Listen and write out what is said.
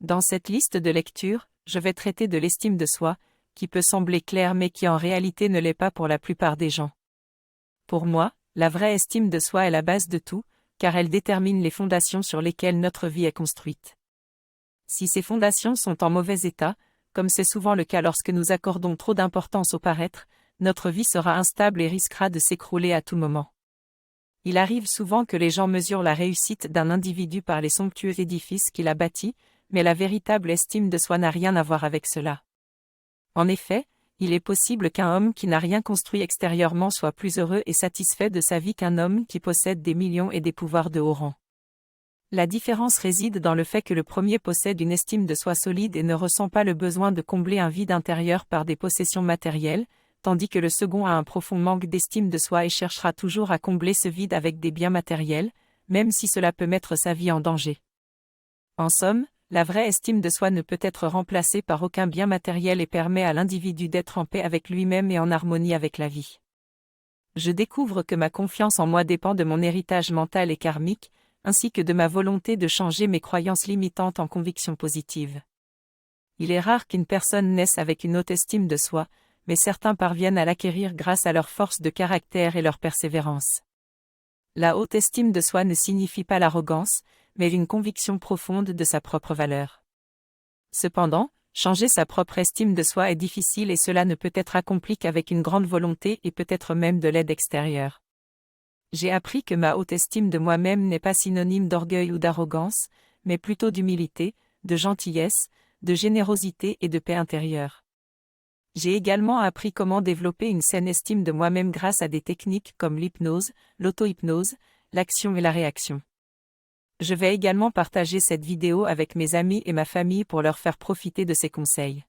Dans cette liste de lectures, je vais traiter de l'estime de soi, qui peut sembler claire mais qui en réalité ne l'est pas pour la plupart des gens. Pour moi, la vraie estime de soi est la base de tout, car elle détermine les fondations sur lesquelles notre vie est construite. Si ces fondations sont en mauvais état, comme c'est souvent le cas lorsque nous accordons trop d'importance au paraître, notre vie sera instable et risquera de s'écrouler à tout moment. Il arrive souvent que les gens mesurent la réussite d'un individu par les somptueux édifices qu'il a bâtis, mais la véritable estime de soi n'a rien à voir avec cela. En effet, il est possible qu'un homme qui n'a rien construit extérieurement soit plus heureux et satisfait de sa vie qu'un homme qui possède des millions et des pouvoirs de haut rang. La différence réside dans le fait que le premier possède une estime de soi solide et ne ressent pas le besoin de combler un vide intérieur par des possessions matérielles, tandis que le second a un profond manque d'estime de soi et cherchera toujours à combler ce vide avec des biens matériels, même si cela peut mettre sa vie en danger. En somme, la vraie estime de soi ne peut être remplacée par aucun bien matériel et permet à l'individu d'être en paix avec lui-même et en harmonie avec la vie. Je découvre que ma confiance en moi dépend de mon héritage mental et karmique, ainsi que de ma volonté de changer mes croyances limitantes en convictions positives. Il est rare qu'une personne naisse avec une haute estime de soi, mais certains parviennent à l'acquérir grâce à leur force de caractère et leur persévérance. La haute estime de soi ne signifie pas l'arrogance, mais une conviction profonde de sa propre valeur. Cependant, changer sa propre estime de soi est difficile et cela ne peut être accompli qu'avec une grande volonté et peut-être même de l'aide extérieure. J'ai appris que ma haute estime de moi-même n'est pas synonyme d'orgueil ou d'arrogance, mais plutôt d'humilité, de gentillesse, de générosité et de paix intérieure. J'ai également appris comment développer une saine estime de moi-même grâce à des techniques comme l'hypnose, l'auto-hypnose, l'action et la réaction. Je vais également partager cette vidéo avec mes amis et ma famille pour leur faire profiter de ces conseils.